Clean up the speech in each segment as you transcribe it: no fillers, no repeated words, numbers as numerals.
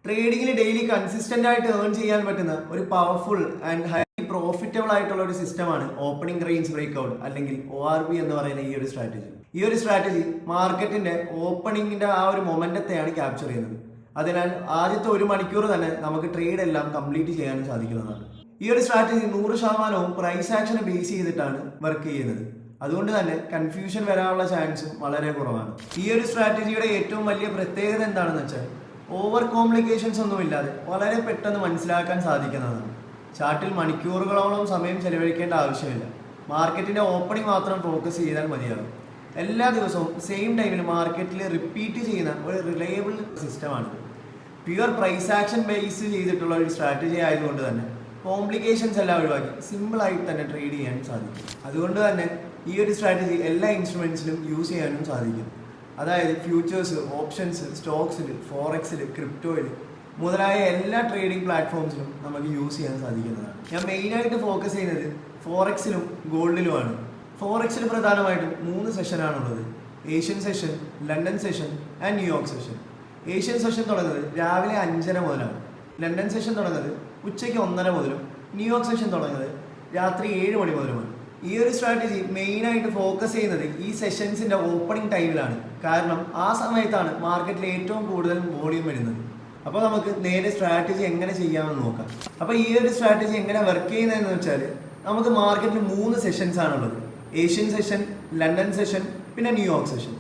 ട്രേഡിങ്ങിൽ daily consistent ആയിട്ട് earn ചെയ്യാൻ പറ്റുന്ന ഒരു പവർഫുൾ ആൻഡ് ഹൈലി പ്രോഫിറ്റബിൾ ആയിട്ടുള്ള ഒരു സിസ്റ്റമാണ് ഓപ്പണിംഗ് റേഞ്ച് ബ്രേക്ക്ഔട്ട് അല്ലെങ്കിൽ ORB എന്ന് പറയുന്ന ഈ ഒരു സ്ട്രാറ്റജി. ഈ ഒരു സ്ട്രാറ്റജി മാർക്കറ്റിന്റെ ഓപ്പണിംഗിന്റെ ആ ഒരു മൊമെന്റത്തെയാണ് ക്യാപ്ചർ ചെയ്യുന്നത്. അതിനാൽ ആദ്യത്തെ 1 മണിക്കൂർ തന്നെ നമുക്ക് ട്രേഡ് എല്ലാം കംപ്ലീറ്റ് ചെയ്യാനും സാധിക്കുന്നതാണ്. ഈ ഒരു സ്ട്രാറ്റജി 100% പ്രൈസ് ആക്ഷനെ ബേസ് ചെയ്തിട്ടാണ് വർക്ക് ചെയ്യുന്നത്. അതുകൊണ്ട് തന്നെ കൺഫ്യൂഷൻ വരാനുള്ള ചാൻസും വളരെ കുറവാണ്. ഈ ഒരു സ്ട്രാറ്റജിയുടെ ഏറ്റവും വലിയ പ്രത്യേകത എന്താണെന്ന് വെച്ചാൽ ഓവർ കോംപ്ലിക്കേഷൻസ് ഒന്നുമില്ലാതെ വളരെ പെട്ടെന്ന് മനസ്സിലാക്കാൻ സാധിക്കുന്നതാണ്. ചാർട്ടിൽ മണിക്കൂറുകളോളം സമയം ചെലവഴിക്കേണ്ട ആവശ്യമില്ല. മാർക്കറ്റിന്റെ ഓപ്പണിംഗ് മാത്രം ഫോക്കസ് ചെയ്താൽ മതിയാകും. എല്ലാ ദിവസവും സെയിം ടൈമിൽ മാർക്കറ്റിൽ റിപ്പീറ്റ് ചെയ്യുന്ന ഒരു റിലയബിൾ സിസ്റ്റമാണ്. പ്യുവർ പ്രൈസ് ആക്ഷൻ ബേസ് ചെയ്തിട്ടുള്ള ഒരു സ്ട്രാറ്റജി ആയതുകൊണ്ട് തന്നെ കോംപ്ലിക്കേഷൻസ് എല്ലാം ഒഴിവാക്കി സിമ്പിളായിട്ട് തന്നെ ട്രേഡ് ചെയ്യാനും സാധിക്കും. അതുകൊണ്ട് തന്നെ ഈ ഒരു സ്ട്രാറ്റജി എല്ലാ ഇൻസ്ട്രുമെന്റ്സിലും യൂസ് ചെയ്യാനും സാധിക്കും. അതായത് ഫ്യൂച്ചേഴ്സ്, ഓപ്ഷൻസ്, സ്റ്റോക്സിൽ, ഫോറക്സിൽ, ക്രിപ്റ്റോയിൽ മുതലായ എല്ലാ ട്രേഡിംഗ് പ്ലാറ്റ്ഫോംസിലും നമുക്ക് യൂസ് ചെയ്യാൻ സാധിക്കുന്നതാണ്. ഞാൻ മെയിനായിട്ട് ഫോക്കസ് ചെയ്യുന്നത് ഫോറക്സിലും ഗോൾഡിലുമാണ്. ഫോറക്സിൽ പ്രധാനമായിട്ടും 3 സെഷനാണുള്ളത്: Asian session, London session and New York session. Asian session തുടങ്ങുന്നത് രാവിലെ 5:30 മുതലാണ്. ലണ്ടൻ സെഷൻ തുടങ്ങുന്നത് ഉച്ചയ്ക്ക് 1:30 മുതലും ന്യൂയോർക്ക് സെഷൻ തുടങ്ങുന്നത് രാത്രി 7 മണി മുതലുമാണ്. ഈ ഒരു സ്ട്രാറ്റജി മെയിനായിട്ട് ഫോക്കസ് ചെയ്യുന്നത് ഈ സെഷൻസിന്റെ ഓപ്പണിംഗ് ടൈമിലാണ്. കാരണം ആ സമയത്താണ് മാർക്കറ്റിൽ ഏറ്റവും കൂടുതൽ വോളിയം വരുന്നത്. അപ്പോൾ നമുക്ക് നേരെ സ്ട്രാറ്റജി എങ്ങനെ ചെയ്യാമെന്ന് നോക്കാം. അപ്പോൾ ഈ ഒരു സ്ട്രാറ്റജി എങ്ങനെ വർക്ക് ചെയ്യുന്നതെന്ന് വെച്ചാൽ നമുക്ക് മാർക്കറ്റിൽ 3 സെഷൻസ് ആണുള്ളത്: ഏഷ്യൻ സെഷൻ, ലണ്ടൻ സെഷൻ, പിന്നെ ന്യൂയോർക്ക് സെഷൻ.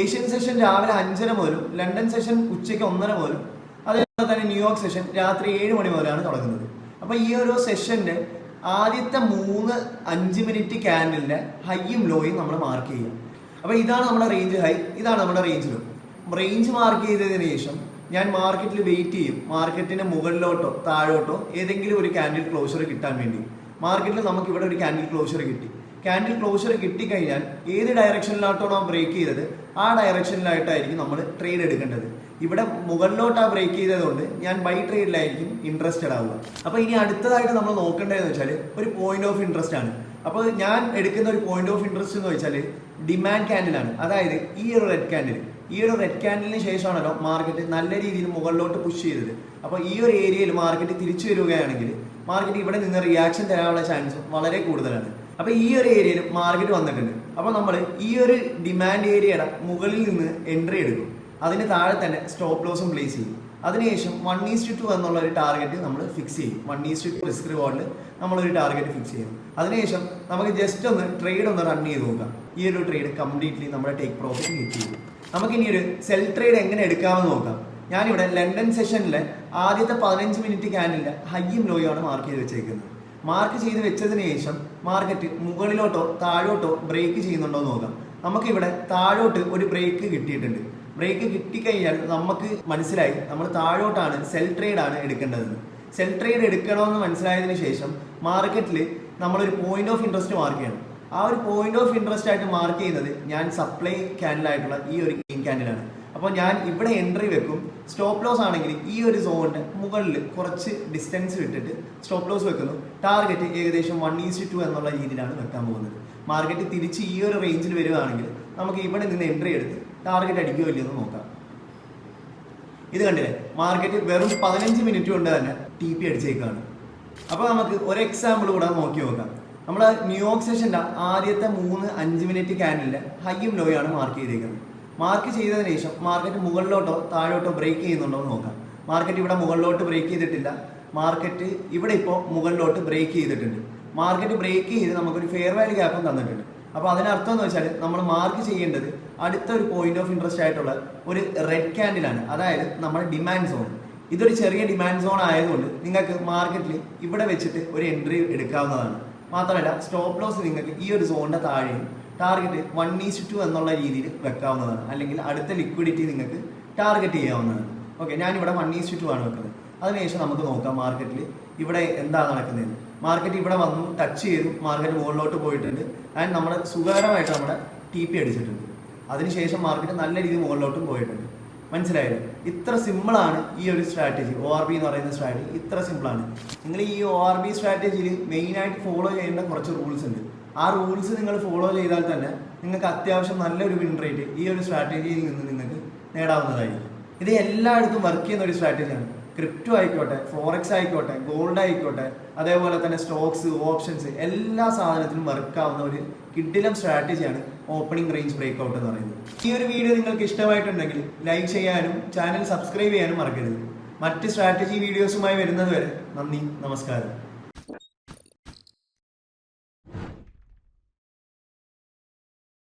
ഏഷ്യൻ സെഷൻ രാവിലെ 5:30 മുതലും ലണ്ടൻ സെഷൻ ഉച്ചയ്ക്ക് 1:30 മുതലും അതേപോലെ തന്നെ ന്യൂയോർക്ക് സെഷൻ രാത്രി 7 മണി മുതലാണ് തുടങ്ങുന്നത്. അപ്പോൾ ഈ ഒരു സെഷന്റെ ആദ്യത്തെ 5 മിനിറ്റ് ക്യാൻഡലിന്റെ ഹൈയും ലോയും നമ്മൾ മാർക്ക് ചെയ്യുക. അപ്പോൾ ഇതാണ് നമ്മുടെ റേഞ്ച് ഹൈ, ഇതാണ് നമ്മുടെ റേഞ്ച് ലോ. റേഞ്ച് മാർക്ക് ചെയ്തതിനു ശേഷം ഞാൻ മാർക്കറ്റിൽ വെയിറ്റ് ചെയ്യും. മാർക്കറ്റിന് മുകളിലോട്ടോ താഴോട്ടോ ഏതെങ്കിലും ഒരു ക്യാൻഡിൽ ക്ലോഷർ കിട്ടാൻ വേണ്ടി. മാർക്കറ്റിൽ നമുക്ക് ഇവിടെ ഒരു ക്യാൻഡിൽ ക്ലോഷർ കിട്ടി. ക്യാൻഡിൽ ക്ലോഷർ കിട്ടിക്കഴിഞ്ഞാൽ ഏത് ഡയറക്ഷനിലായിട്ടാണോ ബ്രേക്ക് ചെയ്തത് ആ ഡയറക്ഷനിലായിട്ടായിരിക്കും നമ്മൾ ട്രേഡ് എടുക്കേണ്ടത്. ഇവിടെ മുകളിലോട്ടാ ബ്രേക്ക് ചെയ്തതുകൊണ്ട് ഞാൻ ബൈ ട്രേഡിലായിരിക്കും ഇൻട്രസ്റ്റഡ് ആവുക. അപ്പോൾ ഇനി അടുത്തതായിട്ട് നമ്മൾ നോക്കേണ്ടതെന്ന് വെച്ചാൽ ഒരു പോയിന്റ് ഓഫ് ഇൻട്രസ്റ്റ് ആണ്. അപ്പോൾ ഞാൻ എടുക്കുന്ന ഒരു പോയിന്റ് ഓഫ് ഇൻട്രസ്റ്റ് എന്ന് വെച്ചാൽ ഡിമാൻഡ് ക്യാൻഡിലാണ്. അതായത് ഈ ഒരു റെഡ് ക്യാൻഡിലിന് ശേഷമാണല്ലോ മാർക്കറ്റ് നല്ല രീതിയിൽ മുകളിലോട്ട് പുഷ് ചെയ്തത്. അപ്പോൾ ഈ ഒരു ഏരിയയിൽ മാർക്കറ്റ് തിരിച്ചു വരികയാണെങ്കിൽ മാർക്കറ്റ് ഇവിടെ നിന്ന് റിയാക്ഷൻ തരാനുള്ള ചാൻസ് വളരെ കൂടുതലാണ്. അപ്പോൾ ഈ ഒരു ഏരിയയിൽ മാർക്കറ്റ് വന്നിട്ടുണ്ട്. അപ്പോൾ നമ്മൾ ഈ ഒരു ഡിമാൻഡ് ഏരിയയുടെ മുകളിൽ നിന്ന് എൻട്രി എടുക്കും. അതിന് താഴെ തന്നെ സ്റ്റോപ്പ് ലോസും പ്ലേസ് ചെയ്യും. അതിനുശേഷം 1:2 എന്നുള്ള ഒരു ടാർഗറ്റ് നമ്മൾ ഫിക്സ് ചെയ്യും. 1:2 റിസ്ക് റിവാർഡിൽ നമ്മളൊരു ടാർഗറ്റ് ഫിക്സ് ചെയ്യും. അതിനുശേഷം നമുക്ക് ജസ്റ്റ് ഒന്ന് ട്രേഡ് ഒന്ന് റൺ ചെയ്ത് നോക്കാം. ഈ ഒരു ട്രേഡ് കംപ്ലീറ്റ്ലി നമ്മുടെ ടേക്ക് പ്രോഫിറ്റ് ഹിറ്റ് ചെയ്യും. നമുക്കിനി ഒരു സെൽ ട്രേഡ് എങ്ങനെ എടുക്കാമെന്ന് നോക്കാം. ഞാനിവിടെ ലണ്ടൻ സെഷനിലെ ആദ്യത്തെ 15 മിനിറ്റ് ക്യാൻഡിലിന്റെ ഹൈയും ലോയും ആണ് മാർക്ക് ചെയ്ത് വെച്ചേക്കുന്നത്. മാർക്ക് ചെയ്ത് വെച്ചതിന് ശേഷം മാർക്കറ്റ് മുകളിലോട്ടോ താഴോട്ടോ ബ്രേക്ക് ചെയ്യുന്നുണ്ടോ എന്ന് നോക്കാം. നമുക്കിവിടെ താഴോട്ട് ഒരു ബ്രേക്ക് കിട്ടിയിട്ടുണ്ട്. ബ്രേക്ക് കിട്ടിക്കഴിഞ്ഞാൽ നമുക്ക് മനസ്സിലായി നമ്മൾ താഴോട്ടാണ് സെൽ ട്രേഡ് ആണ് എടുക്കേണ്ടതെന്ന്. സെൽ ട്രേഡ് എടുക്കണമെന്ന് മനസ്സിലായതിനു ശേഷം മാർക്കറ്റിൽ നമ്മളൊരു പോയിന്റ് ഓഫ് ഇൻട്രസ്റ്റ് മാർക്ക് ചെയ്യണം. ആ ഒരു പോയിന്റ് ഓഫ് ഇൻട്രസ്റ്റ് ആയിട്ട് മാർക്ക് ചെയ്യുന്നത് ഞാൻ സപ്ലൈ ക്യാൻഡിലായിട്ടുള്ള ഈ ഒരു ഗ്രീൻ ക്യാൻഡിലാണ്. അപ്പോൾ ഞാൻ ഇവിടെ എൻട്രി വെക്കും. സ്റ്റോപ്പ് ലോസ് ആണെങ്കിൽ ഈ ഒരു സോണിന്റെ മുകളിൽ കുറച്ച് ഡിസ്റ്റൻസ് വിട്ടിട്ട് സ്റ്റോപ്പ് ലോസ് വെക്കുന്നു. ടാർഗറ്റ് ഏകദേശം 1:2 എന്നുള്ള രീതിയിലാണ് വെക്കാൻ പോകുന്നത്. മാർക്കറ്റ് തിരിച്ച് ഈ ഒരു റേഞ്ചിൽ വരികയാണെങ്കിൽ നമുക്ക് ഇവിടെ നിന്ന് എൻട്രി എടുത്ത് ടാർഗറ്റ് അടിക്കുകയോ ഇല്ലെന്ന് നോക്കാം. ഇത് കണ്ടില്ലേ, മാർക്കറ്റ് വെറും 15 മിനിറ്റ് കൊണ്ട് തന്നെ TP അടിച്ചേക്കാണ്. അപ്പോൾ നമുക്ക് ഒരു എക്സാമ്പിൾ കൂടെ നോക്കി നോക്കാം. നമ്മൾ ന്യൂയോർക്ക് സെഷന്റെ ആദ്യത്തെ 5 മിനിറ്റ് ക്യാൻഡിലിന്റെ ഹൈയും ലോയാണ് മാർക്ക് ചെയ്തേക്കുന്നത്. മാർക്ക് ചെയ്തതിനു ശേഷം മാർക്കറ്റ് മുകളിലോട്ടോ താഴോട്ടോ ബ്രേക്ക് ചെയ്യുന്നുണ്ടോ എന്ന് നോക്കാം. മാർക്കറ്റ് ഇവിടെ മുകളിലോട്ട് ബ്രേക്ക് ചെയ്തിട്ടില്ല. മാർക്കറ്റ് ഇവിടെ ഇപ്പോൾ മുകളിലോട്ട് ബ്രേക്ക് ചെയ്തിട്ടുണ്ട്. മാർക്കറ്റ് ബ്രേക്ക് ചെയ്ത് നമുക്കൊരു ഫെയർ വാല്യൂ ഗ്യാപ്പും തന്നിട്ടുണ്ട്. അപ്പോൾ അതിനർത്ഥം എന്ന് വെച്ചാൽ നമ്മൾ മാർക്ക് ചെയ്യേണ്ടത് അടുത്ത ഒരു പോയിന്റ് ഓഫ് ഇൻട്രസ്റ്റ് ആയിട്ടുള്ള ഒരു റെഡ് ക്യാൻഡിലാണ്. അതായത് നമ്മുടെ ഡിമാൻഡ് സോൺ. ഇതൊരു ചെറിയ ഡിമാൻഡ് സോൺ ആയതുകൊണ്ട് നിങ്ങൾക്ക് മാർക്കറ്റിൽ ഇവിടെ വെച്ചിട്ട് ഒരു എൻട്രി എടുക്കാവുന്നതാണ്. മാത്രമല്ല സ്റ്റോപ്പ് ലോസ് നിങ്ങൾക്ക് ഈ ഒരു സോണിന്റെ താഴെയും ടാർഗറ്റ് 1:2 എന്നുള്ള രീതിയിൽ വെക്കാവുന്നതാണ്. അല്ലെങ്കിൽ അടുത്ത ലിക്വിഡിറ്റി നിങ്ങൾക്ക് ടാർഗറ്റ് ചെയ്യാവുന്നതാണ്. ഓക്കെ, ഞാനിവിടെ 1:2 ആണ് വെക്കുന്നത്. അതിനുശേഷം നമുക്ക് നോക്കാം മാർക്കറ്റിൽ ഇവിടെ എന്താ നടക്കുന്നത്. മാർക്കറ്റ് ഇവിടെ വന്നു, ടച്ച് ചെയ്തു, മാർക്കറ്റ് മുകളിലോട്ട് പോയിട്ടുണ്ട്. ആൻഡ് നമ്മുടെ സുഖകരമായിട്ട് നമ്മുടെ TP അടിച്ചിട്ടുണ്ട്. അതിനുശേഷം മാർക്കറ്റ് നല്ല രീതിയിൽ മുകളിലോട്ടും പോയിട്ടുണ്ട്. മനസ്സിലായത്? ഇത്ര സിമ്പിളാണ് ഈ ഒരു സ്ട്രാറ്റജി. ORB എന്ന് പറയുന്ന സ്ട്രാറ്റജി ഇത്ര സിമ്പിളാണ്. നിങ്ങൾ ഈ ORB സ്ട്രാറ്റജിയിൽ മെയിനായിട്ട് ഫോളോ ചെയ്യേണ്ട കുറച്ച് റൂൾസ് ഉണ്ട്. ആ റൂൾസ് നിങ്ങൾ ഫോളോ ചെയ്താൽ തന്നെ നിങ്ങൾക്ക് അത്യാവശ്യം നല്ലൊരു വിൻ റേറ്റ് ഈ ഒരു സ്ട്രാറ്റജിയിൽ നിന്ന് നിങ്ങൾക്ക് നേടാവുന്നതായിരിക്കും. ഇത് എല്ലായിടത്തും വർക്ക് ചെയ്യുന്ന ഒരു സ്ട്രാറ്റജിയാണ്. ക്രിപ്റ്റോ ആയിക്കോട്ടെ, ഫോറക്സ് ആയിക്കോട്ടെ, ഗോൾഡ് ആയിക്കോട്ടെ, അതേപോലെ തന്നെ സ്റ്റോക്സ്, ഓപ്ഷൻസ്, എല്ലാ സാധനത്തിനും വർക്ക് ആവുന്ന ഒരു കിഡിലം സ്ട്രാറ്റജിയാണ് ഓപ്പണിംഗ് റേഞ്ച് ബ്രേക്ക്ഔട്ട് എന്ന് പറയുന്നത്. ഈ ഒരു വീഡിയോ നിങ്ങൾക്ക് ഇഷ്ടമായിട്ടുണ്ടെങ്കിൽ ലൈക്ക് ചെയ്യാനും ചാനൽ സബ്സ്ക്രൈബ് ചെയ്യാനും മറക്കരുത്. മറ്റ് സ്ട്രാറ്റജി വീഡിയോസുമായി വരുന്നത് വരെ നന്ദി, നമസ്കാരം.